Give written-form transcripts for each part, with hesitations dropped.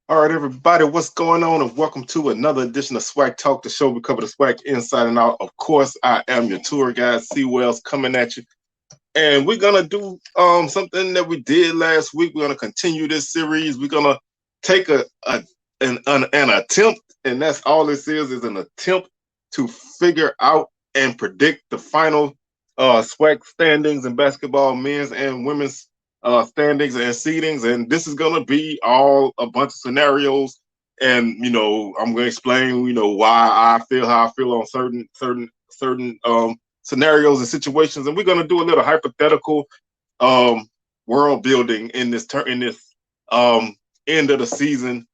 All right, everybody, what's going on? And welcome to another edition of SWAC Talk, the show we cover the SWAC inside and out. Of course, I am your tour guide, C Wells, coming at you. And we're gonna do something that we did last week. We're gonna continue this series. We're gonna take an attempt, and that's all this is an attempt to figure out and predict the final SWAC standings in basketball, men's and women's standings and seedings. And this is gonna be all a bunch of scenarios. And I'm gonna explain, why I feel how I feel on certain scenarios and situations, and we're going to do a little hypothetical um, world building in this end of the season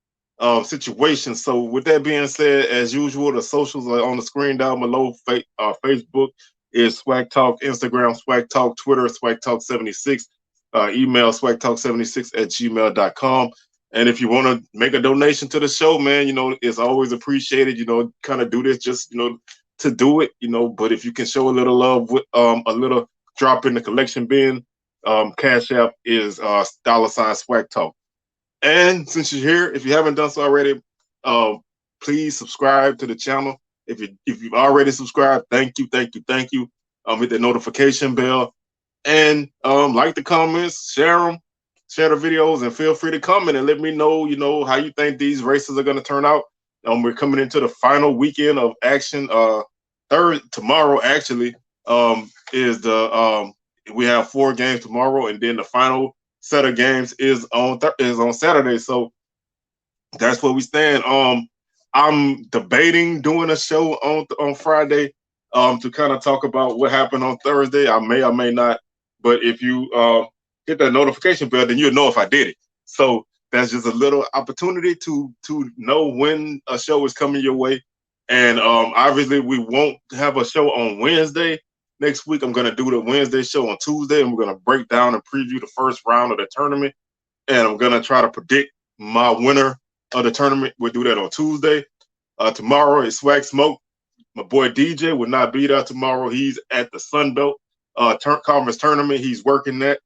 situation. So, with that being said, as usual, the socials are on the screen down below. Facebook is Swag Talk, Instagram Swag Talk, Twitter Swag Talk 76, email swagtalk76@gmail.com. And if you want to make a donation to the show, man, it's always appreciated. Kind of do this just to do it, but if you can show a little love with a little drop in the collection bin, Cash App is $ Swag Talk. And since you're here, if you haven't done so already, uh, please subscribe to the channel. If you've already subscribed, thank you, thank you, thank you. Hit the notification bell and like the comments, share the videos, and feel free to comment and let me know, how you think these races are going to turn out. We're coming into the final weekend of action. Tomorrow actually is the we have 4 games tomorrow, and then the final set of games is on Saturday. So that's where we stand. I'm debating doing a show on Friday to kind of talk about what happened on Thursday. I may or may not, but if you hit that notification bell, then you'll know if I did it. So that's just a little opportunity to know when a show is coming your way. And obviously, we won't have a show on Wednesday next week. I'm going to do the Wednesday show on Tuesday, and we're going to break down and preview the first round of the tournament. And I'm going to try to predict my winner of the tournament. We'll do that on Tuesday. Tomorrow is Swag Smoke. My boy DJ will not be there tomorrow. He's at the Sun Belt Conference tournament. He's working that.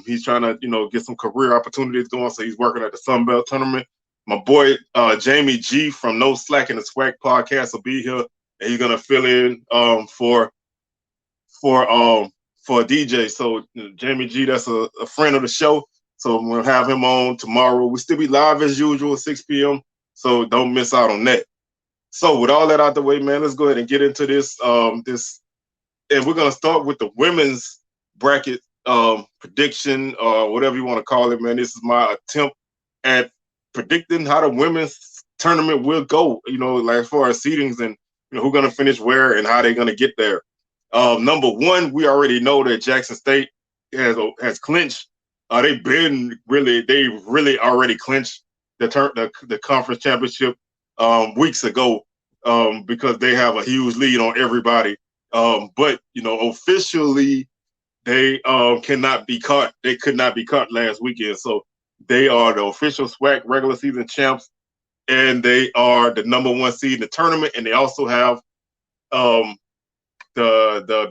He's trying to, get some career opportunities going. So he's working at the Sun Belt tournament. My boy Jamie G from No Slack in the Swag podcast will be here, and he's gonna fill in for DJ. So Jamie G, that's a friend of the show. So I'm gonna have him on tomorrow. We'll still be live as usual, 6 p.m. So don't miss out on that. So with all that out the way, man, let's go ahead and get into this. And we're gonna start with the women's bracket prediction or whatever you want to call it, man. This is my attempt at predicting how the women's tournament will go, like as far as seedings and who's going to finish where and how they're going to get there. Number one, we already know that Jackson State has clinched. They really already clinched the conference championship weeks ago because they have a huge lead on everybody. But officially, they cannot be caught. They could not be caught last weekend. So they are the official SWAC regular season champs, and they are the #1 seed in the tournament. And they also have the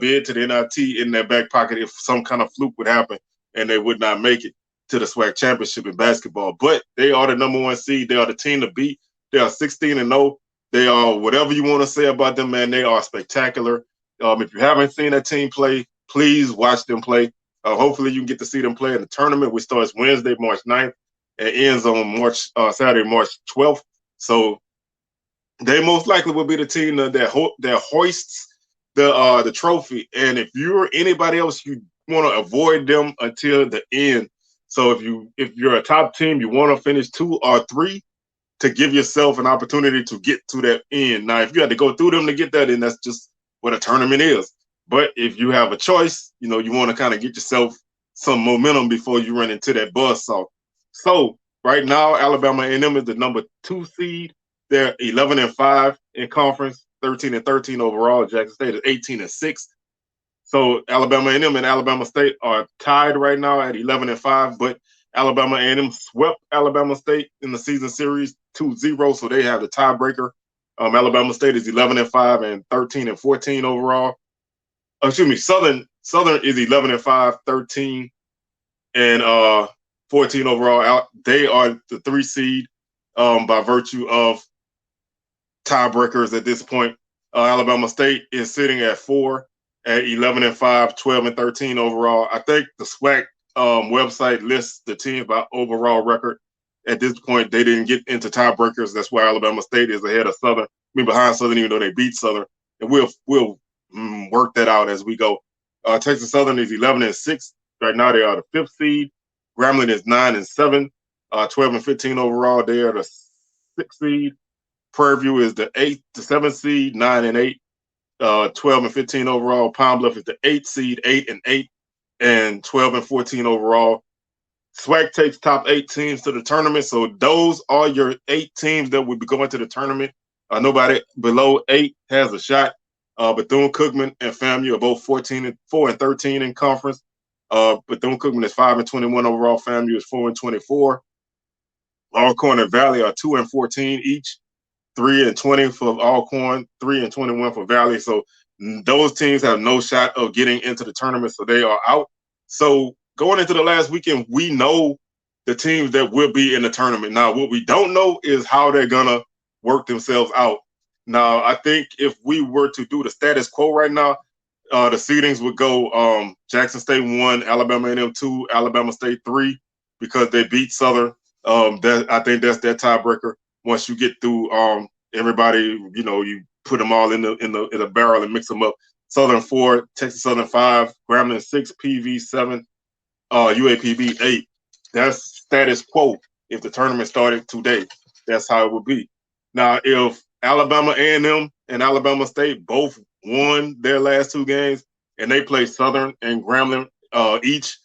bid to the NIT in their back pocket if some kind of fluke would happen and they would not make it to the SWAC championship in basketball. But they are the #1 seed. They are the team to beat. They are 16-0. They are whatever you want to say about them, man. They are spectacular. If you haven't seen that team play, please watch them play. Hopefully you can get to see them play in the tournament, which starts Wednesday, March 9th, and ends on Saturday, March 12th. So they most likely will be the team that hoists the trophy. And if you're anybody else, you want to avoid them until the end. So if you're a top team, you want to finish 2 or 3 to give yourself an opportunity to get to that end. Now, if you had to go through them to get that in, that's just what a tournament is. But if you have a choice, you want to kind of get yourself some momentum before you run into that buzzsaw. So right now, Alabama A&M is the #2 seed. They're 11-5 in conference, 13-13 overall. Jackson State is 18-6. So Alabama A&M and Alabama State are tied right now at 11-5, but Alabama A&M swept Alabama State in the season series 2-0, so they have the tiebreaker. Alabama State is 11-5 and 13-14 overall. Excuse me, Southern is 11-5, 13 and 14 overall. They are the 3 seed. by virtue of tiebreakers at this point. Alabama State is sitting at 4 at 11-5, 12-13 overall. I think the SWAC website lists the teams by overall record. At this point, they didn't get into tiebreakers. That's why Alabama State is ahead of Southern. I mean, behind Southern, even though they beat Southern. And we'll work that out as we go. Texas Southern is 11-6. Right now, they are the 5th seed. Grambling is 9-7, 12-15 overall. They are the 6th seed. Prairie View is the 7th seed, 9-8, 12-15 overall. Pine Bluff is the 8th seed, 8-8, and 12-14 overall. SWAC takes top 8 teams to the tournament, so those are your 8 teams that will be going to the tournament. Nobody below 8 has a shot. Bethune-Cookman and FAMU are both 4-13 in conference. Bethune-Cookman is 5-21 overall. FAMU is 4-24. Alcorn and Valley are 2-14 each. 3-20 for Alcorn, 3-21 for Valley. So those teams have no shot of getting into the tournament, so they are out. So going into the last weekend, we know the teams that will be in the tournament. Now, what we don't know is how they're gonna work themselves out. Now, I think if we were to do the status quo right now, the seedings would go Jackson State 1, Alabama A&M 2, Alabama State 3, because they beat Southern. I think that's their tiebreaker. Once you get through everybody, you put them all in a barrel and mix them up. Southern 4, Texas Southern 5, Grambling 6, PV 7, UAPB 8. That's status quo. If the tournament started today, that's how it would be. Now, if Alabama A&M and Alabama State both won their last 2 games and they play Southern and Grambling each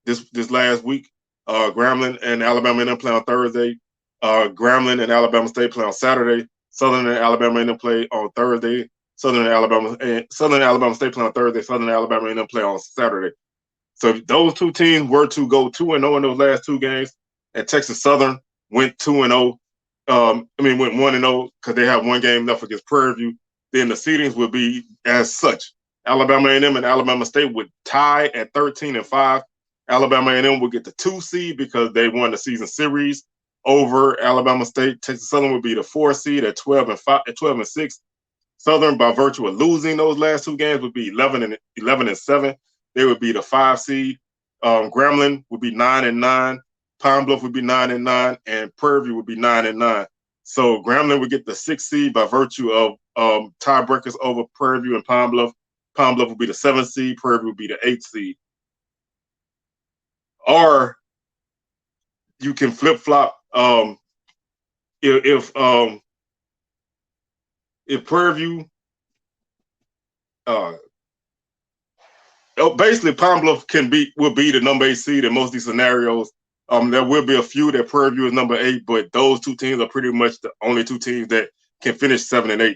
this last week, Grambling and Alabama A&M play on Thursday. Grambling and Alabama State play on Saturday. Southern and Alabama A&M play on Thursday. Southern and Alabama State play on Thursday. Southern and Alabama A&M play on Saturday. So if those 2 teams were to go 2-0 in those last 2 games, and Texas Southern went 2-0, went 1-0 because they have 1 game left against Prairie View, then the seedings would be as such. Alabama A&M and Alabama State would tie at 13-5. Alabama A&M would get the 2 seed because they won the season series over Alabama State. Texas Southern would be the 4 seed at 12-6. Southern, by virtue of losing those last 2 games, would be 11-7. They would be the 5 seed. Grambling would be 9-9. Pine Bluff would be 9-9, and Prairie View would be 9-9. So Grambling would get the 6th seed by virtue of tiebreakers over Prairie View and Pine Bluff. Pine Bluff would be the 7th seed. Prairie View would be the 8th seed. Or you can flip flop. If Prairie View, basically Pine Bluff will be the number 8 seed in most of these scenarios. There will be a few that Prairie View is number 8, but those 2 teams are pretty much the only 2 teams that can finish 7-8.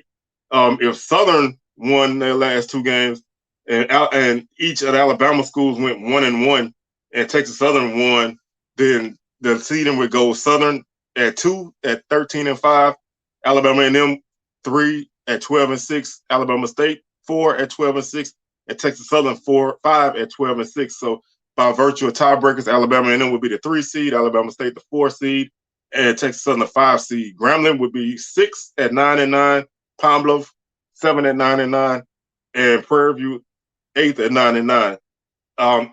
If Southern won their last 2 games, and each of the Alabama schools went 1-1, and Texas Southern won, then the seeding would go Southern at 2 at 13-5, Alabama A&M 3 at 12-6, Alabama State 4 at 12-6, and Texas Southern 5 at 12-6. So by virtue of tiebreakers, Alabama A&M would be the 3 seed, Alabama State the 4 seed, and Texas Southern the 5 seed. Grambling would be 6 at 9-9, Pine Bluff 7 at 9-9, and Prairie View 8th at 9-9.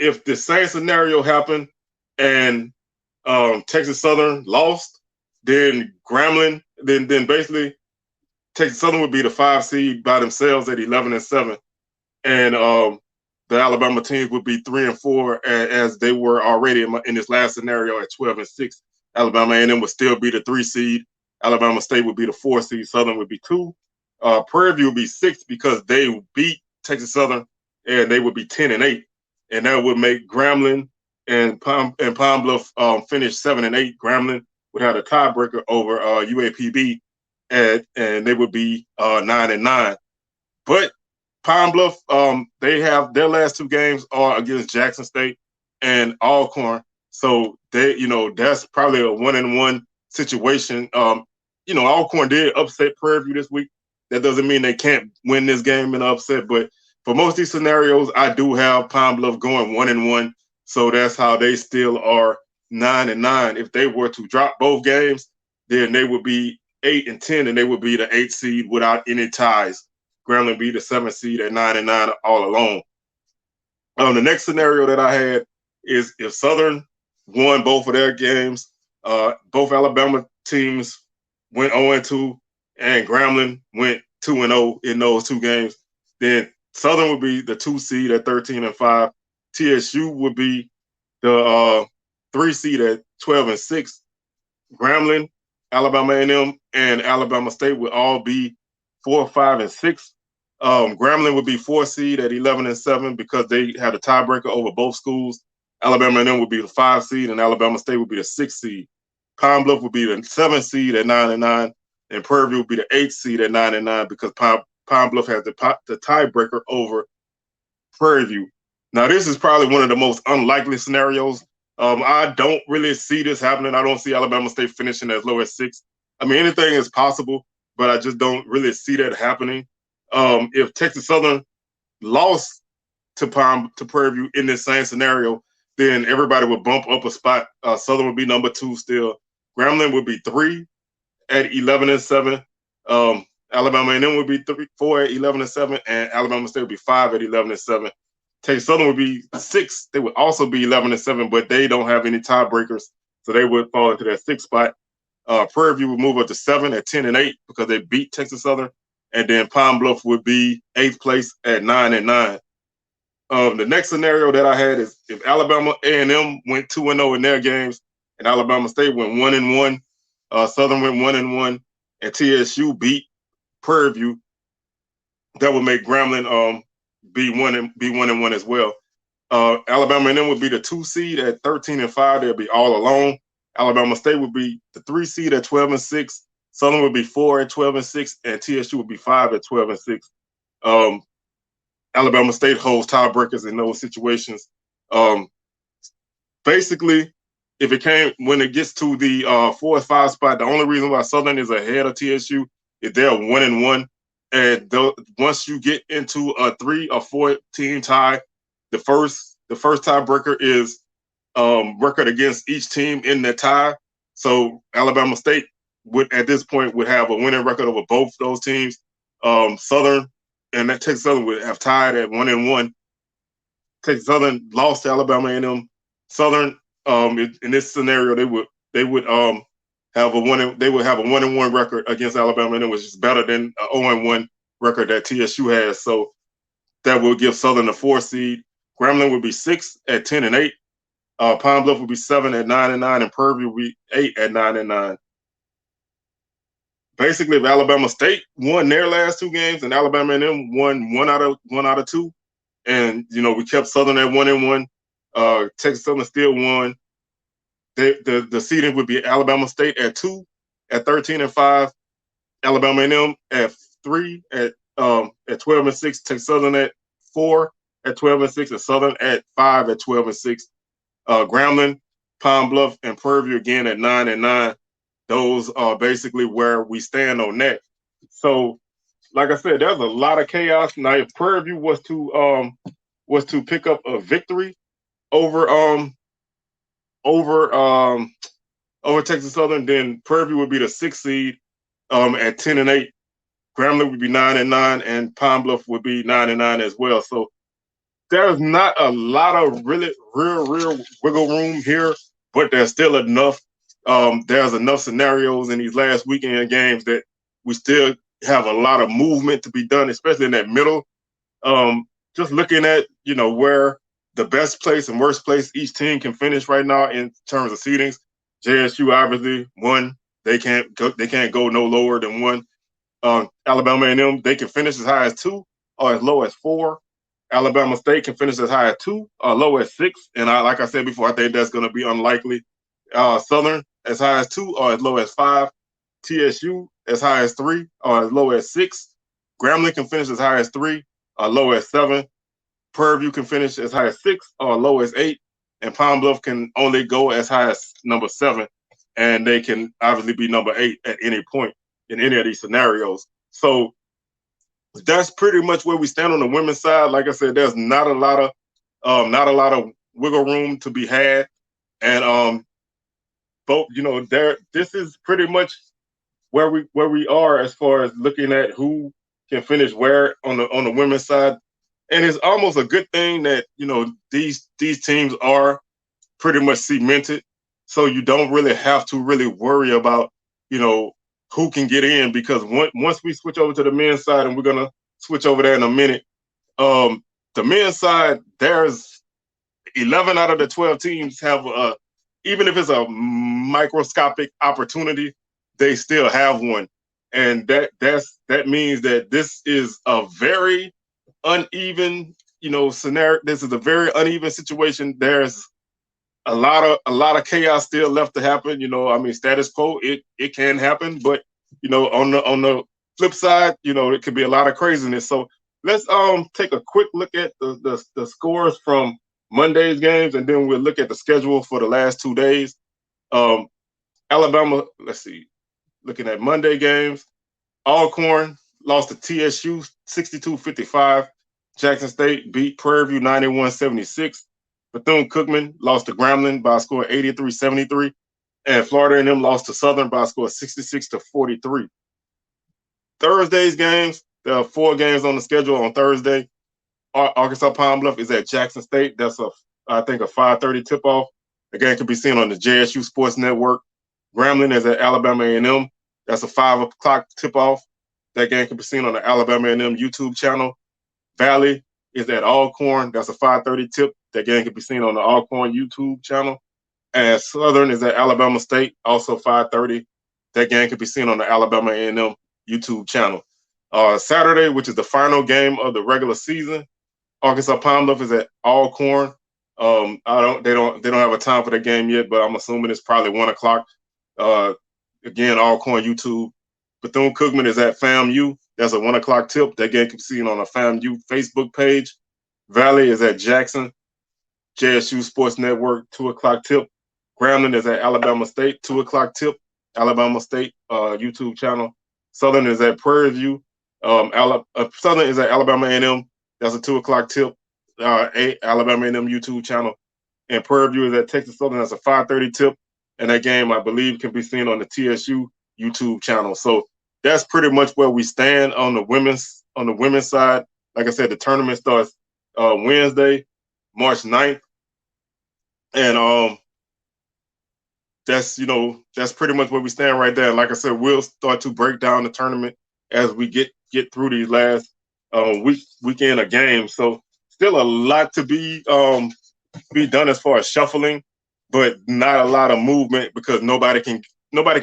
If the same scenario happened and Texas Southern lost, then Grambling, then basically Texas Southern would be the 5 seed by themselves at 11-7, and the Alabama teams would be 3-4 as they were already in this last scenario at 12-6. Alabama A&M would still be the 3 seed. Alabama State would be the 4 seed. Southern would be 2. Prairie View would be 6 because they beat Texas Southern, and they would be 10-8, and that would make Grambling and Pine Bluff finish 7-8. Grambling would have a tiebreaker over UAPB, and they would be 9-9. But Pine Bluff, they have their last 2 games are against Jackson State and Alcorn, so that's probably a 1-1 situation. Alcorn did upset Prairie View this week. That doesn't mean they can't win this game in an upset, but for most of these scenarios, I do have Pine Bluff going 1-1. So that's how they still are 9-9. If they were to drop both games, then they would be 8-10, and they would be the 8th seed without any ties. Grambling would be the 7th seed at 9-9 all alone. The next scenario that I had is if Southern won both of their games, both Alabama teams went 0-2, and Grambling went 2-0 in those two games, then Southern would be the 2 seed at 13-5. TSU would be the 3 seed at 12-6. Grambling, Alabama A&M, and Alabama State would all be 4, 5, and 6. Grambling would be 4 seed at 11-7 because they had a tiebreaker over both schools. Alabama A&M would be the 5 seed, and Alabama State would be the 6 seed. Pine Bluff would be the 7 seed at 9-9, and Prairie View would be the 8th seed at 9-9 because Pine Bluff has the tiebreaker over Prairie View. Now, this is probably one of the most unlikely scenarios. I don't really see this happening. I don't see Alabama State finishing as low as 6. I mean, anything is possible, but I just don't really see that happening. If Texas Southern lost to Prairie View in this same scenario, then everybody would bump up a spot. Southern would be number 2 still. Grambling would be 3 at 11-7. Alabama A&M would be 4 at 11-7, and Alabama State would be 5 at 11-7. Texas Southern would be 6. They would also be 11-7, but they don't have any tiebreakers, so they would fall into that 6th spot. Prairie View would move up to 7 at 10-8 because they beat Texas Southern, and then Pine Bluff would be 8th place at 9-9. The next scenario that I had is if Alabama A&M went 2-0 in their games, and Alabama State went 1-1, Southern went 1-1, and TSU beat Prairie View, that would make Grambling be 1-1 as well. Alabama A&M would be the 2 seed at 13-5. They'll be all alone. Alabama State would be the 3 seed at 12-6. Southern would be 4 at 12-6, and TSU would be 5 at 12-6. Alabama State holds tiebreakers in those situations. Basically, when it gets to the 4 or 5 spot, the only reason why Southern is ahead of TSU is they're 1-1. And once you get into a 3 or 4 team tie, the first tiebreaker is record against each team in the tie. So Alabama State would at this point would have a winning record over both those teams. Southern and that Texas Southern would have tied at 1-1. Texas Southern lost to Alabama A&M. Southern in this scenario they would have a 1-1 record against Alabama A&M, which is better than an 0-1 record that TSU has. So that will give Southern the 4 seed. Grambling would be 6 at 10-8. Pine Bluff would be 7 at 9-9, and Prairie View would be 8 at 9-9. Basically, if Alabama State won their last 2 games and Alabama A&M won one out of 2, and we kept Southern at 1-1, Texas Southern still won. The seeding would be Alabama State at 2 at 13-5, Alabama A&M at 3 at 12-6, Texas Southern at 4 at 12-6, and Southern at 5 at 12-6. Grambling, Pine Bluff, and Prairie View again at 9-9. Those are basically where we stand on that. So, like I said, there's a lot of chaos. Now, if Prairie View was to pick up a victory over Texas Southern, then Prairie View would be the 6th seed at 10-8. Grambling would be 9-9, and Pine Bluff would be 9-9 as well. So there's not a lot of real wiggle room here, but there's still enough. There's enough scenarios in these last weekend games that we still have a lot of movement to be done, especially in that middle. Just looking at where the best place and worst place each team can finish right now in terms of seedings. JSU obviously 1. They can't go no lower than 1. Alabama A&M, they can finish as high as 2 or as low as 4. Alabama State can finish as high as 2 or low as 6. And like I said before, I think that's going to be unlikely. Southern as high as 2 or as low as 5. TSU as high as 3 or as low as 6. Grambling can finish as high as 3 or low as 7. Prairie View can finish as high as 6 or low as 8. And Pine Bluff can only go as high as number 7. And they can obviously be number 8 at any point in any of these scenarios. So that's pretty much where we stand on the women's side. Like I said, there's not a lot of wiggle room to be had. And both, this is pretty much where we are as far as looking at who can finish where on the women's side. And it's almost a good thing that, these teams are pretty much cemented. So you don't really have to really worry about, who can get in, because once we switch over to the men's side, and we're gonna switch over there in a minute, the men's side, there's 11 out of the 12 teams have even if it's a microscopic opportunity, they still have one. And that means that this is a very uneven, scenario. This is a very uneven situation. There's a lot of chaos still left to happen. Status quo, it can happen, but on the flip side, it could be a lot of craziness. So let's take a quick look at the scores from Monday's games, and then we'll look at the schedule for the last 2 days. Alabama, let's see, looking at Monday games, Alcorn lost to TSU 62-55. Jackson State beat Prairie View 91-76. Bethune-Cookman lost to Grambling by a score of 83-73. And Florida A&M lost to Southern by a score of 66-43. Thursday's games, there are 4 games on the schedule on Thursday. Arkansas Pine Bluff is at Jackson State. That's I think a 5:30 tip-off. The game can be seen on the JSU Sports Network. Grambling is at Alabama A&M. That's a 5 o'clock tip-off. That game can be seen on the Alabama A&M YouTube channel. Valley is at Alcorn. That's a 5:30 tip. That game can be seen on the Alcorn YouTube channel. And Southern is at Alabama State, also 5:30. That game can be seen on the Alabama A&M YouTube channel. Saturday, which is the final game of the regular season, Arkansas Pine Bluff is at Alcorn. They don't have a time for the game yet, but I'm assuming it's probably 1 o'clock. Again, Alcorn YouTube. Bethune-Cookman is at FAMU. That's a 1 o'clock tip. That game can be seen on the FAMU Facebook page. Valley is at Jackson. JSU Sports Network, 2 o'clock tip. Grambling is at Alabama State, 2 o'clock tip. Alabama State YouTube channel. Southern is at Prairie View. Southern is at Alabama A&M. That's a 2 o'clock tip. Alabama A&M YouTube channel. And Prairie View is at Texas Southern. That's a 5:30 tip. And that game, I believe, can be seen on the TSU YouTube channel. So that's pretty much where we stand on the women's side. Like I said, the tournament starts Wednesday, March 9th. And that's pretty much where we stand right there. Like I said, we'll start to break down the tournament as we get through these last weekend of games. So still a lot to be done as far as shuffling, but not a lot of movement, because nobody can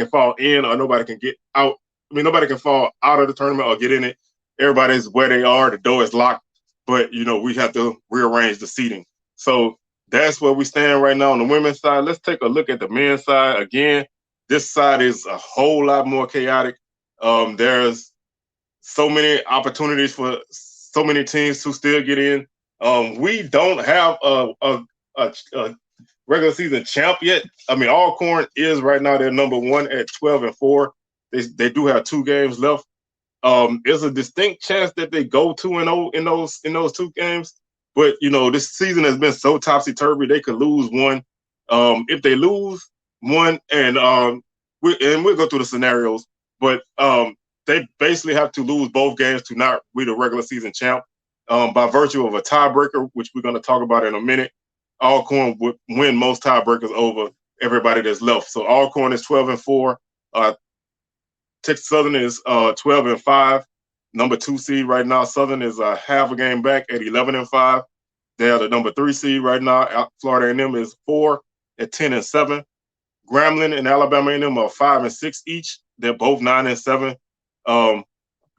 fall in, or nobody can get out. Nobody can fall out of the tournament or get in it. Everybody's where they are. The door is locked, but we have to rearrange the seating. So that's where we stand right now on the women's side. Let's take a look at the men's side. Again, this side is a whole lot more chaotic. There's so many opportunities for so many teams to still get in. We don't have a regular season champ yet. Alcorn is right now, they're number 1 at 12-4. They do have 2 games left. There's a distinct chance that they go 2-0 in those 2 games. But this season has been so topsy-turvy, they could lose one. If they lose one, and we'll go through the scenarios, but they basically have to lose both games to not be the regular season champ. By virtue of a tiebreaker, which we're going to talk about in a minute, Alcorn would win most tiebreakers over everybody that's left. So Alcorn is 12-4. Texas Southern is 12-5. Number 2 seed right now. Southern is half a game back at 11-5. They are the number 3 seed right now. Florida A&M is 4 at 10-7. Grambling and Alabama A&M are 5-6 each. They're both 9-7.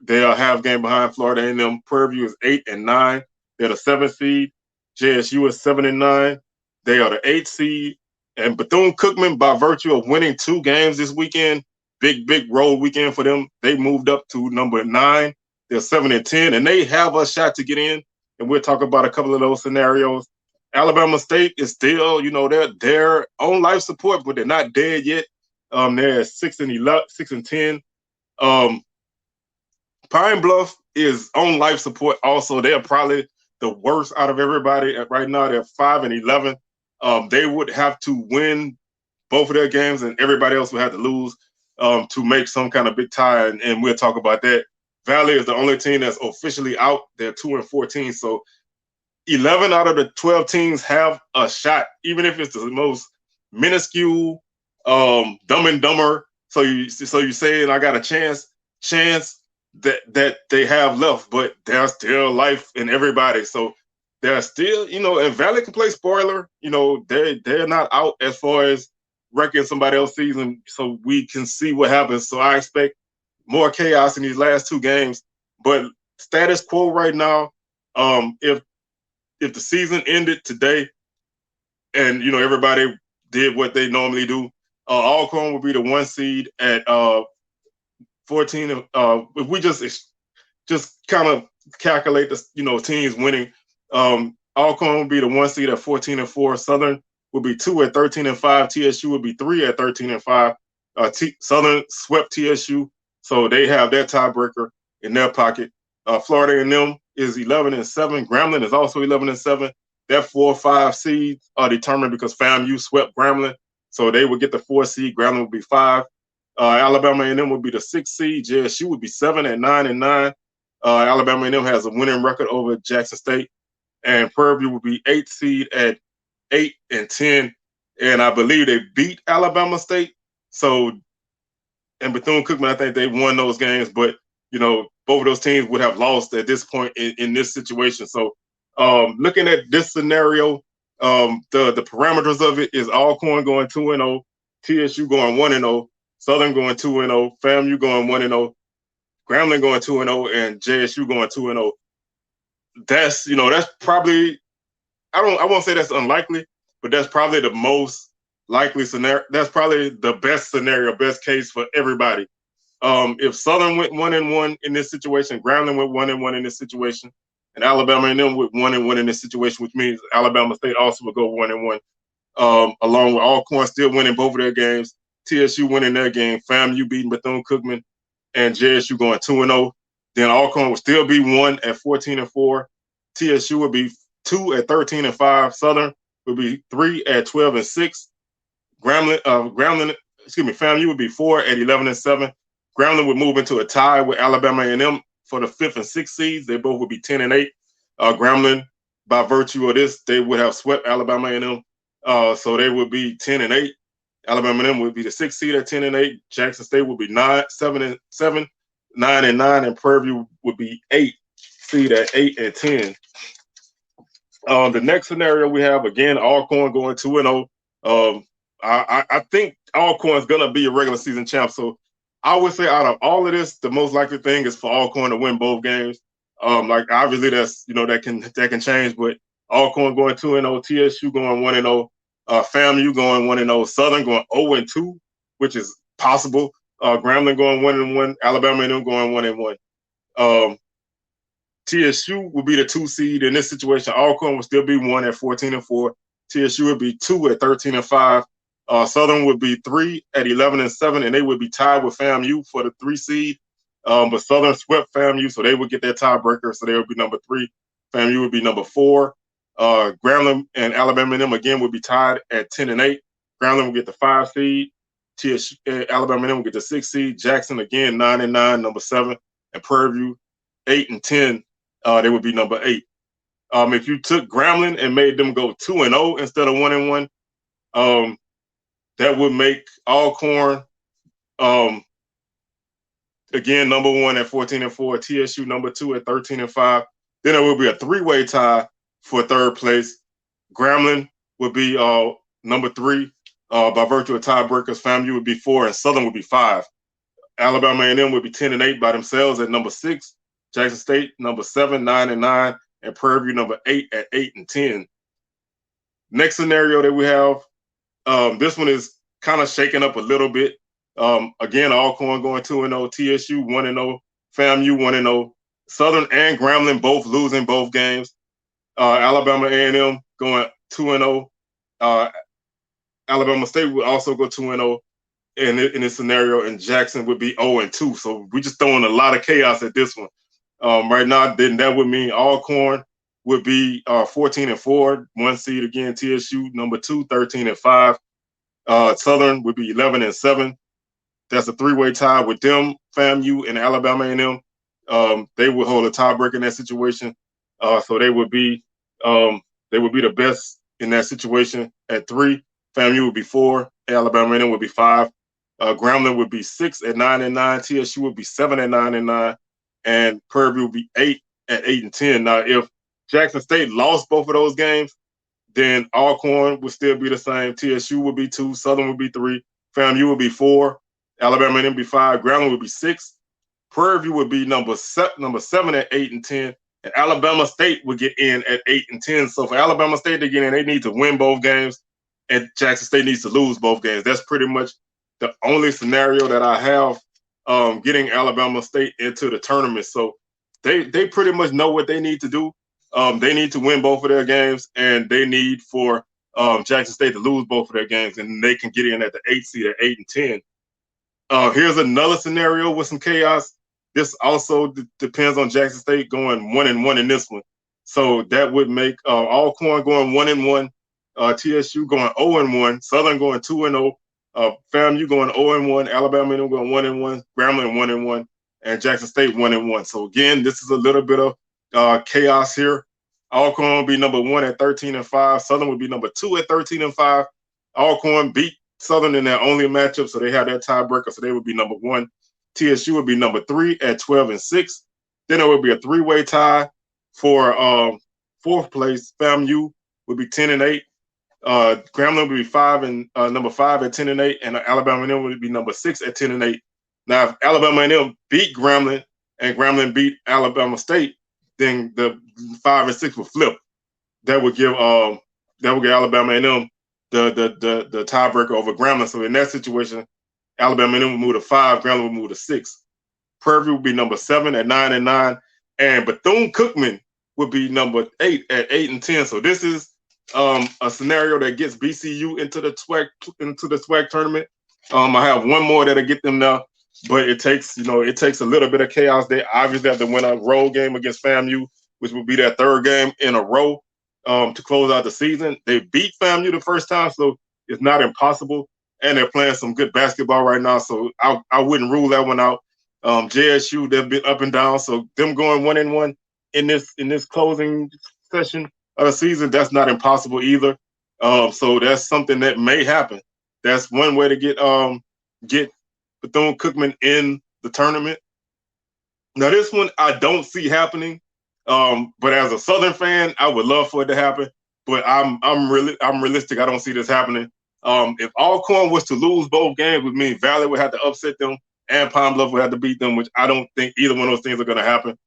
They are half game behind Florida A&M. Prairie View is 8-9. They're the 7th seed. JSU is 7-9. They are the 8th seed. And Bethune-Cookman, by virtue of winning 2 games this weekend, big road weekend for them, they moved up to number 9. They're 7-10, and they have a shot to get in. And we'll talk about a couple of those scenarios. Alabama State is still, they're on life support, but they're not dead yet. They're 6-10. Pine Bluff is on life support also. They're probably the worst out of everybody right now. They're 5-11. They would have to win both of their games, and everybody else will have to lose to make some kind of big tie, and we'll talk about that. Valley is the only team that's officially out. They're 2-14, so 11 out of the 12 teams have a shot, even if it's the most minuscule, dumb and dumber. So you saying I got a chance that they have left, but there's still life in everybody. So there's still, and Valley can play spoiler. They're not out as far as wrecking somebody else's season, so we can see what happens. So I expect more chaos in these last two games. But status quo right now, if the season ended today and everybody did what they normally do, Alcorn would be the 1 seed at 14. If we just kind of calculate the teams winning, Alcorn would be the 1 seed at 14-4. Southern would be 2 at 13-5. TSU would be 3 at 13-5. Southern swept TSU, so they have their tiebreaker in their pocket. Florida A&M is 11-7. Grambling is also 11-7. Their 4-5 seeds are determined because FAMU swept Grambling, so they would get the 4 seed. Grambling would be 5. Alabama A&M would be the 6 seed. JSU would be 7 at 9-9. Alabama A&M has a winning record over Jackson State, and Prairie View would be 8 seed at 8-10. And I believe they beat Alabama State. So, and Bethune-Cookman, I think they won those games, but both of those teams would have lost at this point in this situation. So, looking at this scenario, the parameters of it is Alcorn going 2-0, TSU going 1-0, Southern going 2-0, FAMU going 1-0, Grambling going 2-0, and JSU going 2-0. That's probably, I won't say that's unlikely, but that's probably the most likely scenario. That's probably the best scenario, best case for everybody. If Southern went 1-1 in this situation, Grambling went 1-1 in this situation, and Alabama A&M went 1-1 in this situation, which means Alabama State also would go 1-1, along with Alcorn still winning both of their games, TSU winning their game, FAMU beating Bethune-Cookman, and JSU going 2-0. Then Alcorn would still be 1 at 14-4. TSU would be 2 at 13-5. Southern would be 3 at 12-6. FAMU would be 4 at 11-7. Grambling would move into a tie with Alabama A&M for the 5th and 6th seeds. They both would be 10-8. Grambling, by virtue of this, they would have swept Alabama A&M, so they would be 10-8. Alabama A&M would be the 6th seed at 10-8. Jackson State would be 7-7, 9-9, and Prairie View would be 8 seed at 8-10. The next scenario we have, again, Alcorn going 2-0. I think Alcorn's gonna be a regular season champ. So I would say out of all of this, the most likely thing is for Alcorn to win both games. Obviously that's that can change, but Alcorn going 2-0, TSU going 1-0, FAMU going 1-0, Southern going 0-2, which is possible. Grambling going 1-1, Alabama A&M going 1-1. TSU will be the 2 seed in this situation. Alcorn will still be 1 at 14-4. TSU would be 2 at 13-5. Southern would be 3 at 11-7, and they would be tied with FAMU for the 3 seed. But Southern swept FAMU, so they would get their tiebreaker, so they would be number 3. FAMU would be number 4. Grambling and Alabama A&M again would be tied at 10-8. Grambling will get the 5 seed. TSU, Alabama A&M will get the 6 seed. Jackson again 9-9, number 7, and Prairie View 8-10. They would be number 8. If you took Grambling and made them go 2-0 instead of 1-1, that would make Alcorn again number 1 at 14-4, TSU number 2 at 13-5. Then it will be a 3-way tie for 3rd place. Grambling would be number 3 by virtue of tiebreakers. FAMU would be 4, and Southern would be 5. Alabama A&M would be 10-8 by themselves at number 6. Jackson State number 7, 9-9, and Prairie View number 8 at 8-10. Next scenario that we have, this one is kind of shaking up a little bit. Again, Alcorn going 2-0, TSU 1-0, FAMU 1-0, Southern and Grambling both losing both games. Alabama A&M going 2-0. Alabama State would also go 2-0 in this scenario, and Jackson would be 0-2. So we're just throwing a lot of chaos at this one. Right now, then that would mean Alcorn would be 14-4, 1 seed again. TSU number 2, 13-5. Southern would be 11-7. That's a three-way tie with them, FAMU, and Alabama A&M. They would hold a tiebreaker in that situation. So they would be the best in that situation at 3. FAMU would be 4. Alabama A&M would be 5. Grambling would be 6 at 9-9. TSU would be 7 at 9-9, and Prairie View would be 8 at 8-10. Now, if Jackson State lost both of those games, then Alcorn would still be the same. TSU would be 2. Southern would be 3. FAMU would be 4. Alabama A&M would be 5. Grambling would be 6. Prairie View would be number 7 at 8-10. And Alabama State would get in at 8-10. So for Alabama State to get in, they need to win both games, and Jackson State needs to lose both games. That's pretty much the only scenario that I have getting Alabama State into the tournament. So they pretty much know what they need to do. They need to win both of their games, and they need for Jackson State to lose both of their games, and they can get in at the 8th seed at 8-10. Here's another scenario with some chaos. This also depends on Jackson State going 1-1 in this one. So that would make Alcorn going 1-1, TSU going 0-1, Southern going 2-0, FAMU going 0-1, Alabama going 1-1, Grambling 1-1, and Jackson State 1-1. So again, this is a little bit of chaos here. Alcorn would be number 1 at 13-5. Southern would be number 2 at 13-5. Alcorn beat Southern in their only matchup, so they have that tiebreaker, so they would be number 1. TSU would be number 3 at 12-6. Then it would be a 3-way tie for 4th place. FAMU would be 10-8. Grambling would be number 5 at 10-8, and Alabama A&M would be number 6 at 10-8. Now, if Alabama A&M beat Grambling and Grambling beat Alabama State, then the 5 and 6 would flip. That would give Alabama A&M the tiebreaker over Grambling. So in that situation, Alabama A&M would move to 5, Grambling would move to 6. Prairie View would be number 7 at 9-9, and Bethune-Cookman would be number 8 at 8-10. So this is a scenario that gets BCU into the SWAC tournament. I have one more that'll get them now, but it takes a little bit of chaos. They obviously have to win a road game against FAMU, which will be their 3rd game in a row to close out the season. They beat FAMU the first time, so it's not impossible. And they're playing some good basketball right now, so I wouldn't rule that one out. JSU, they've been up and down, so them going 1-1 in this closing session of the season, that's not impossible either. So that's something that may happen. That's one way to get Bethune-Cookman in the tournament. Now this one I don't see happening, but as a Southern fan, I would love for it to happen. But I'm realistic. I don't see this happening. If Alcorn was to lose both games, would mean Valley would have to upset them and Pine Bluff would have to beat them, which I don't think either one of those things are going to happen.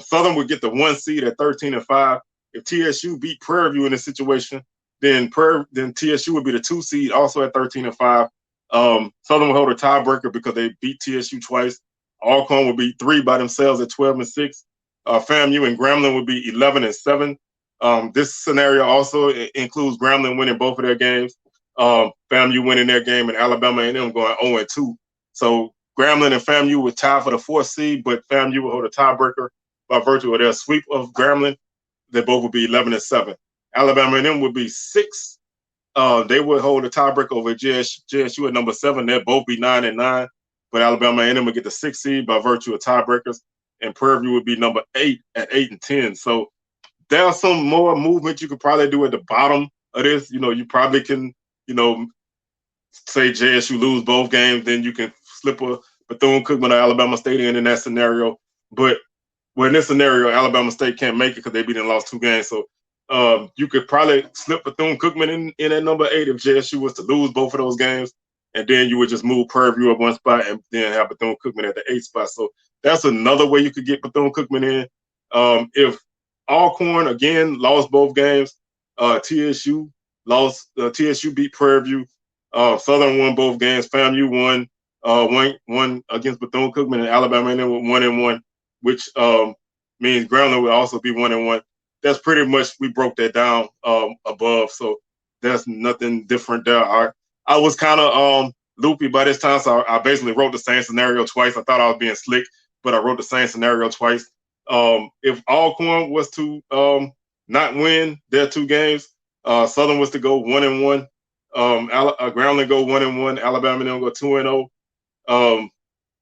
Southern would get the 1 seed at 13-5. If TSU beat Prairie View in this situation, then TSU would be the 2 seed also at 13-5. Southern would hold a tiebreaker because they beat TSU twice. Alcorn would be 3 by themselves at 12-6. FAMU and Grambling would be 11-7. This scenario also includes Grambling winning both of their games. FAMU winning their game, and Alabama A&M going 0-2. So Grambling and FAMU would tie for the 4th seed, but FAMU would hold a tiebreaker by virtue of their sweep of Grambling. They both would be 11-7. Alabama A&M would be 6. They would hold a tiebreaker over JSU at number 7. They'd both be 9-9, but Alabama A&M would get the 6th seed by virtue of tiebreakers, and Prairie View would be number 8 at 8-10. So there's some more movement you could probably do at the bottom of this. You probably can, say JSU lose both games, then you can slip a Bethune-Cookman or Alabama State in that scenario. But in this scenario, Alabama State can't make it because they beat and lost 2 games. So you could probably slip Bethune-Cookman in at number 8 if JSU was to lose both of those games, and then you would just move Prairie View up 1 spot and then have Bethune-Cookman at the 8th spot. So that's another way you could get Bethune-Cookman in. If Alcorn again lost both games, TSU beat Prairie View. Southern won both games. FAMU won against Bethune-Cookman, and Alabama A&M with 1-1, which means Grambling would also be 1-1. That's pretty much, we broke that down above, so there's nothing different there. I was kind of loopy by this time, so I basically wrote the same scenario twice. I thought I was being slick, but I wrote the same scenario twice. If Alcorn was to not win their 2 games, Southern was to go 1-1. Grambling go 1-1. Alabama and them go 2-0.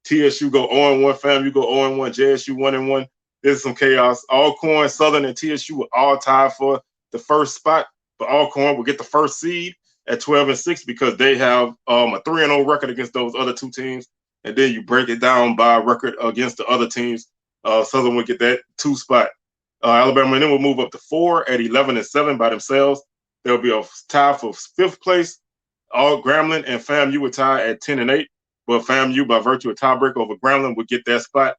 TSU go 0-1. FAMU go 0-1. JSU 1-1. This is some chaos. Alcorn, Southern, and TSU were all tied for the first spot, but Alcorn will get the first seed at 12-6 because they have a 3-0 record against those other two teams. And then you break it down by record against the other teams. Southern will get that 2 spot. Alabama and then will move up to 4 at 11-7 by themselves. There'll be a tie for 5th place. All Grambling and FAMU will tie at 10-8, but FAMU, by virtue of tiebreak over Grambling, would get that spot.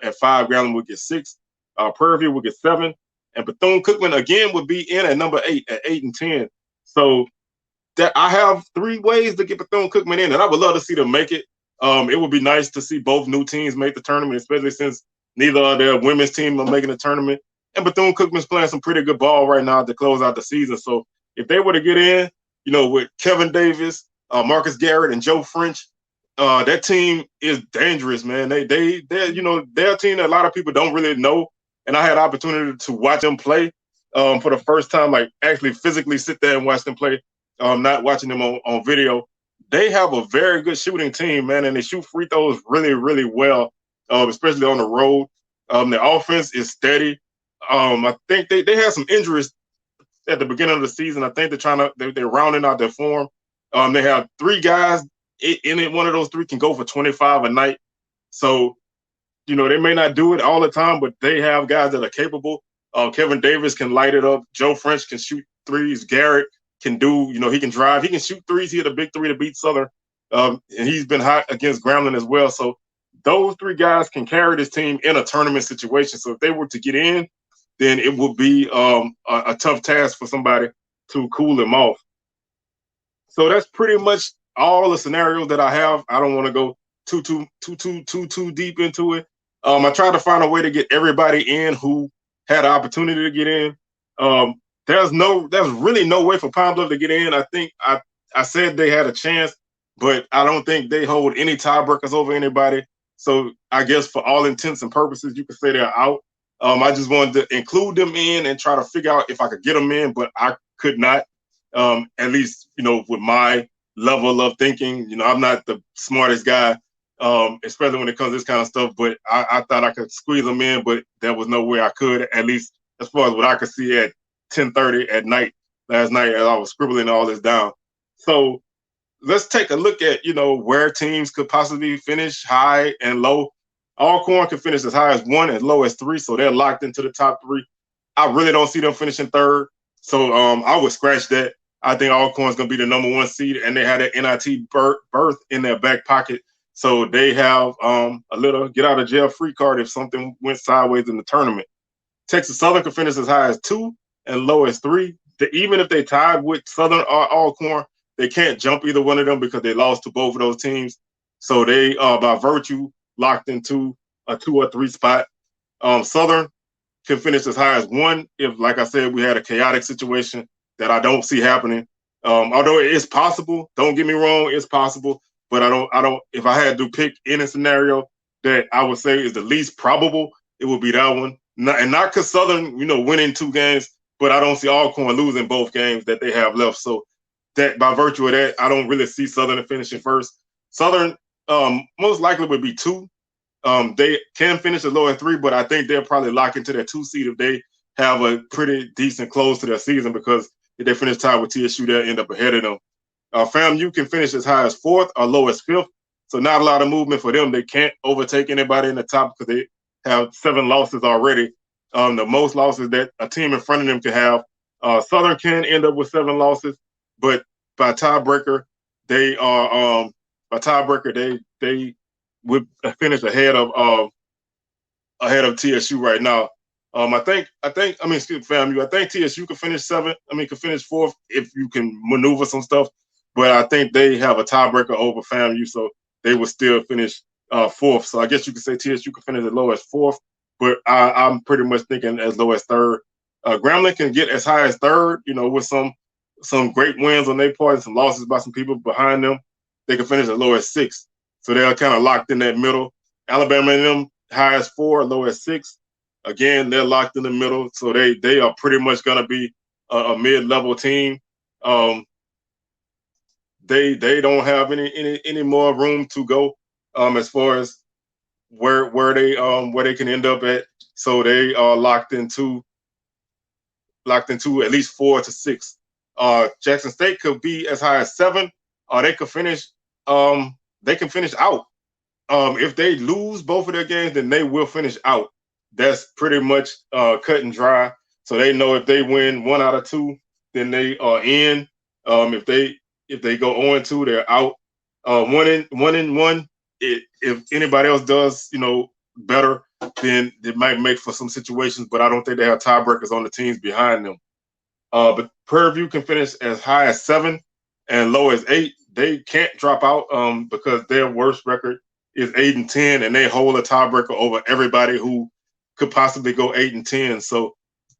At 5, Grambling would get 6. Prairie View would get 7. And Bethune-Cookman again would be in at number 8 at 8-10. So that I have 3 ways to get Bethune-Cookman in, and I would love to see them make it. It would be nice to see both new teams make the tournament, especially since neither of their women's team are making the tournament. And Bethune-Cookman's playing some pretty good ball right now to close out the season. So if they were to get in, with Kevin Davis, Marcus Garrett, and Joe French, that team is dangerous, man. They're a team that a lot of people don't really know. And I had the opportunity to watch them play for the first time, like actually physically sit there and watch them play, not watching them on video. They have a very good shooting team, man, and they shoot free throws really, really well, especially on the road. Their offense is steady. I think they had some injuries at the beginning of the season. I think they're rounding out their form. They have 3 guys in it. One of those 3 can go for 25 a night. So, they may not do it all the time, but they have guys that are capable. Kevin Davis can light it up. Joe French can shoot threes. Garrett can do, he can drive. He can shoot threes. He had a big 3 to beat Southern. And he's been hot against Grambling as well. So those 3 guys can carry this team in a tournament situation. So if they were to get in, then it would be a tough task for somebody to cool them off. So that's pretty much all the scenarios that I have. I don't want to go too deep into it. I tried to find a way to get everybody in who had an opportunity to get in. There's really no way for Pine Bluff to get in. I think I said they had a chance, but I don't think they hold any tiebreakers over anybody. So I guess for all intents and purposes, you could say they're out. I just wanted to include them in and try to figure out if I could get them in, but I could not. At least, with my level of thinking, I'm not the smartest guy, especially when it comes to this kind of stuff, but I thought I could squeeze them in, but there was no way I could, at least as far as what I could see at 10:30 at night last night as I was scribbling all this down. So let's take a look at, where teams could possibly finish high and low. Alcorn can finish as high as 1, as low as 3, so they're locked into the top 3. I really don't see them finishing 3rd, so I would scratch that. I think Alcorn's going to be the number 1 seed, and they had an NIT berth in their back pocket, so they have a little get-out-of-jail-free card if something went sideways in the tournament. Texas Southern can finish as high as 2 and low as 3. Even if they tied with Southern or Alcorn, they can't jump either one of them because they lost to both of those teams. So they, by virtue, locked into a 2 or 3 spot. Southern can finish as high as 1 if, like I said, we had a chaotic situation that I don't see happening. Although it is possible, don't get me wrong, it's possible, but I don't. If I had to pick any scenario that I would say is the least probable, it would be that one. And not because Southern, winning 2 games, but I don't see Alcorn losing both games that they have left. So that by virtue of that, I don't really see Southern finishing first. Southern most likely would be 2. They can finish as low as 3, but I think they'll probably lock into their 2 seed if they have a pretty decent close to their season, because if they finish tied with TSU, they'll end up ahead of them. FAMU can finish as high as 4th or low as 5th, so not a lot of movement for them. They can't overtake anybody in the top because they have 7 losses already. The most losses that a team in front of them can have. Southern can end up with 7 losses, but by tiebreaker, they would finish ahead of TSU right now. I think FAMU. I think TSU can finish 7th. Can finish 4th if you can maneuver some stuff. But I think they have a tiebreaker over FAMU, so they would still finish 4th. So I guess you could say TSU can finish as low as 4th, but I'm pretty much thinking as low as 3rd. Grambling can get as high as 3rd, with some great wins on their part and some losses by some people behind them. They can finish as low as 6th. So they're kind of locked in that middle. Alabama and them high as 4, low as 6. Again, they're locked in the middle. So they are pretty much going to be a mid-level team. they don't have any more room to go as far as where they can end up at. So they are locked into at least 4 to 6. Jackson State could be as high as 7, or they could finish they can finish out. If they lose both of their games, then they will finish out. That's pretty much cut and dry. So they know if they win 1 out of 2, then they are in. If they go 0-2, they're out. 1-1. If anybody else does, better, then it might make for some situations. But I don't think they have tiebreakers on the teams behind them. But Prairie View can finish as high as 7 and low as 8. They can't drop out because their worst record is 8-10, and they hold a tiebreaker over everybody who could possibly go 8-10. So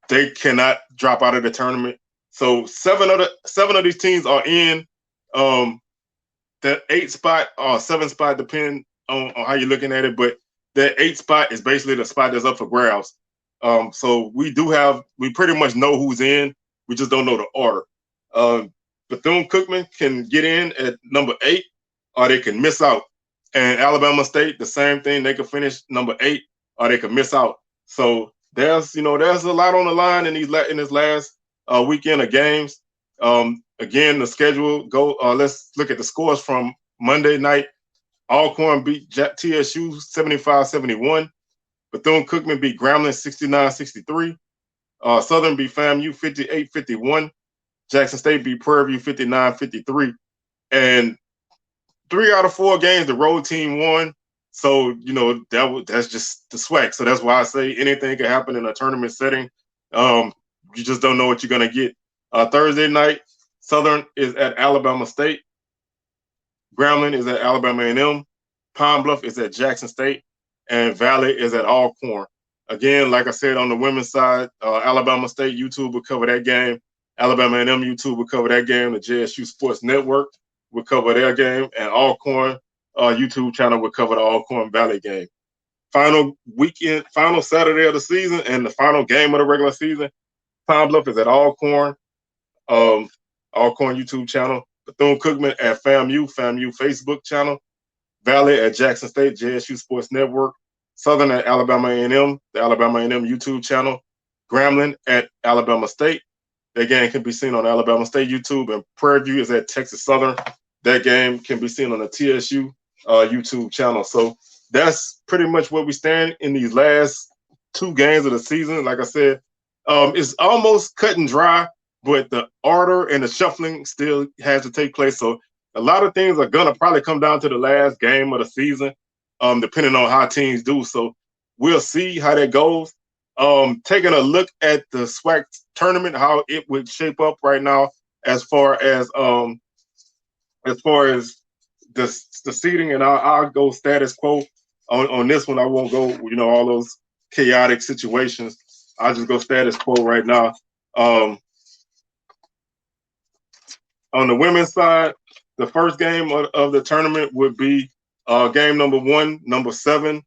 they cannot drop out of the tournament. So 7 of these teams are in. That 8 spot or 7 spot, depending on how you're looking at it, but that 8 spot is basically the spot that's up for grabs. So we pretty much know who's in. We just don't know the order. Bethune-Cookman can get in at number 8, or they can miss out. And Alabama State, the same thing. They could finish number 8, or they could miss out. So there's a lot on the line in this last weekend of games. Again, the schedule let's look at the scores from Monday night. Alcorn beat TSU 75-71. Bethune-Cookman beat Grambling 69-63. Southern beat FAMU 58-51. Jackson State beat Prairie View 59-53. And 3 out of 4 games, the road team won. So, that's just the SWAC. So that's why I say anything can happen in a tournament setting. You just don't know what you're going to get. Thursday night, Southern is at Alabama State. Grambling is at Alabama A&M. Pine Bluff is at Jackson State. And Valley is at Alcorn. Again, like I said, on the women's side, Alabama State YouTube will cover that game. Alabama A&M YouTube will cover that game. The JSU Sports Network will cover their game. And Alcorn YouTube channel will cover the Alcorn Valley game. Final Saturday of the season and the final game of the regular season, Pine Bluff is at Alcorn. Alcorn YouTube channel. Bethune-Cookman at FAMU Facebook channel. Valley at Jackson State, JSU Sports Network. Southern at Alabama A&M, the Alabama A&M YouTube channel. Grambling at Alabama State. That game can be seen on Alabama State YouTube. And Prairie View is at Texas Southern. That game can be seen on the TSU YouTube channel. So that's pretty much where we stand in these last 2 games of the season. Like I said, it's almost cut and dry, but the order and the shuffling still has to take place. So a lot of things are going to probably come down to the last game of the season, depending on how teams do. So we'll see how that goes. Taking a look at the SWAC tournament, how it would shape up right now as far as the seeding, and I'll go status quo on this one. I won't go, all those chaotic situations. I'll just go status quo right now. On the women's side, the first game of the tournament would be game number 1, number 7.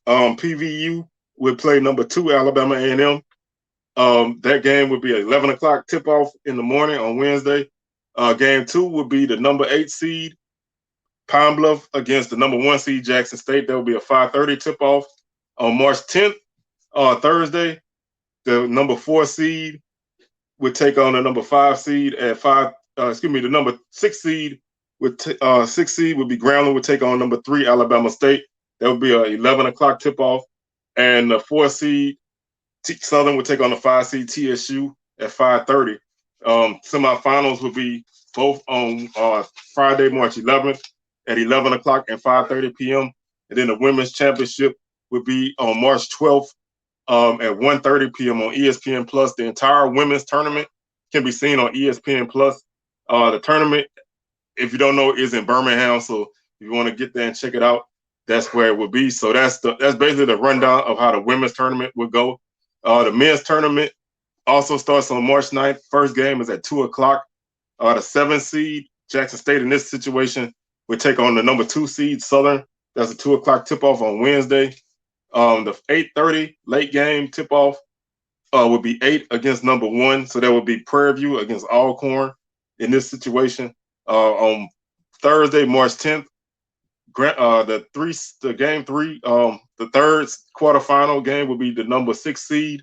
PVU would play number 2, Alabama A&M. That game would be 11 o'clock tip-off in the morning on Wednesday. Game 2 would be the number 8 seed, Pine Bluff, against the number 1 seed, Jackson State. That would be a 5:30 tip-off. On March 10th, Thursday, the number 4 seed would take on the number 5 seed at the number 6 seed would be Grambling would take on number 3 Alabama State. That would be a 11 o'clock tip-off. And the 4 seed Southern would take on the 5 seed TSU at 5:30. Semifinals would be both on Friday, March 11th at 11 o'clock and 5:30 p.m. And then the women's championship would be on March 12th at 1:30 p.m. on ESPN Plus. The entire women's tournament can be seen on ESPN Plus. The tournament, if you don't know, is in Birmingham. So if you want to get there and check it out, that's where it would be. So that's basically the rundown of how the women's tournament would go. The men's tournament also starts on March 9th. First game is at 2 o'clock. The 7 seed, Jackson State, in this situation, would take on the number 2 seed, Southern. That's a 2 o'clock tip-off on Wednesday. The 8:30 late game tip-off would be 8 against number 1. So that would be Prairie View against Alcorn in this situation on Thursday, March 10th, the game three, the third quarterfinal game will be the number 6 seed,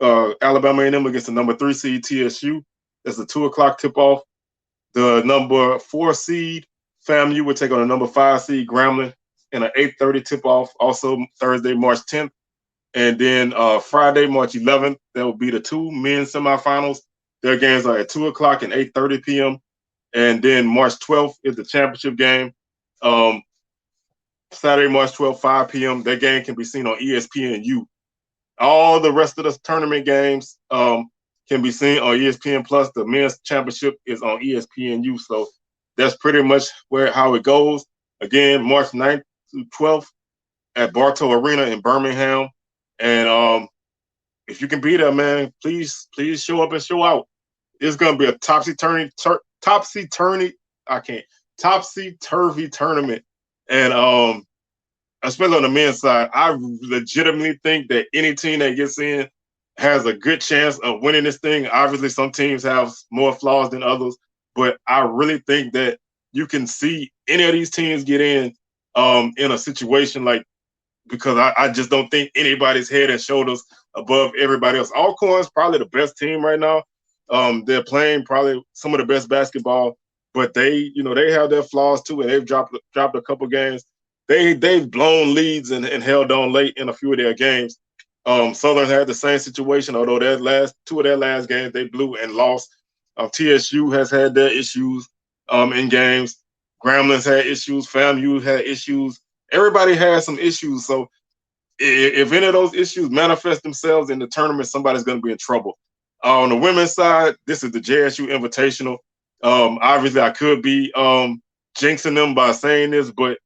Alabama A&M against the number 3 seed TSU. That's a 2:00 tip-off. The number 4 seed FAMU will take on the number 5 seed Grambling in an 8:30 tip-off, also Thursday, March 10th. And then Friday, March 11th, there will be the 2 men's semifinals. Their games are at 2:00 and 8:30 p.m. And then March 12th is the championship game. Saturday, March 12th, 5 p.m. That game can be seen on ESPNU. All the rest of the tournament games can be seen on ESPN Plus. The men's championship is on ESPNU. So that's pretty much how it goes. Again, March 9th through 12th at Bartow Arena in Birmingham. And if you can be there, man, please show up and show out. It's gonna be a topsy-turvy tournament. And especially on the men's side, I legitimately think that any team that gets in has a good chance of winning this thing. Obviously, some teams have more flaws than others, but I really think that you can see any of these teams get in a situation like, because I just don't think anybody's head and shoulders above everybody else. Alcorn's probably the best team right now. They're playing probably some of the best basketball, but they have their flaws too, and they've dropped a couple games. They've blown leads and held on late in a few of their games. Southern had the same situation, although two of their last games they blew and lost. TSU has had their issues in games. Grambling's had issues. FAMU had issues. Everybody has some issues. So if any of those issues manifest themselves in the tournament, somebody's going to be in trouble. On the women's side, this is the JSU Invitational. Obviously, I could be jinxing them by saying this, but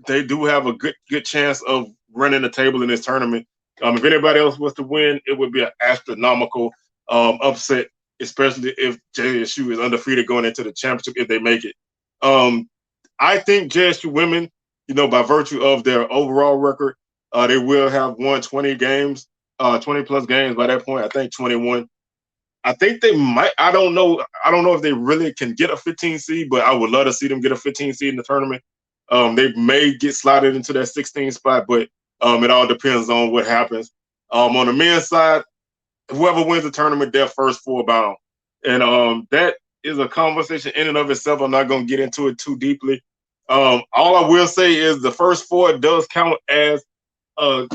they do have a good chance of running the table in this tournament. If anybody else was to win, it would be an astronomical upset, especially if JSU is undefeated going into the championship if they make it. I think JSU women, by virtue of their overall record, they will have won 20 games, 20 plus games by that point. I think 21. I think they might. I don't know if they really can get a 15 seed, but I would love to see them get a 15 seed in the tournament. They may get slotted into that 16 spot, but it all depends on what happens. On the men's side, whoever wins the tournament, they're first 4 bound. And that is a conversation in and of itself. I'm not going to get into it too deeply. All I will say is the first 4 does count as a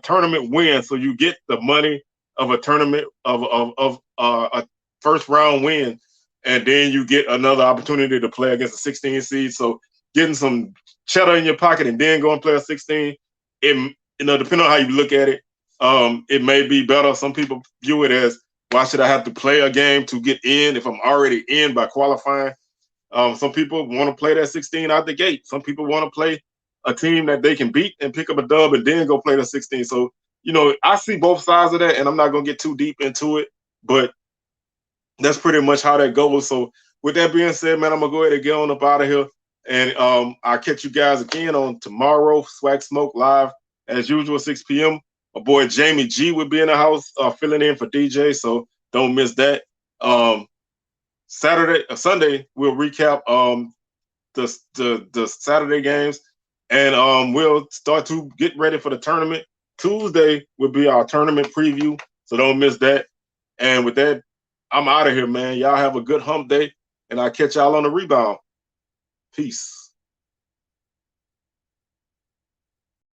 tournament win. So you get the money of a tournament of a first round win, and then you get another opportunity to play against a 16 seed. So getting some cheddar in your pocket and then go and play a 16, depending on how you look at it, it may be better. Some people view it as, why should I have to play a game to get in if I'm already in by qualifying? Some people want to play that 16 out the gate. Some people want to play a team that they can beat and pick up a dub and then go play the 16. So, I see both sides of that, and I'm not going to get too deep into it, but that's pretty much how that goes. So with that being said, man, I'm going to go ahead and get on up out of here. And I'll catch you guys again on tomorrow, SWAC Smoke Live, as usual, 6 p.m. My boy Jamie G will be in the house filling in for DJ, so don't miss that. Sunday, we'll recap the Saturday games, and we'll start to get ready for the tournament. Tuesday will be our tournament preview, so don't miss that. And with that, I'm out of here, man. Y'all have a good hump day, and I'll catch y'all on the rebound. Peace.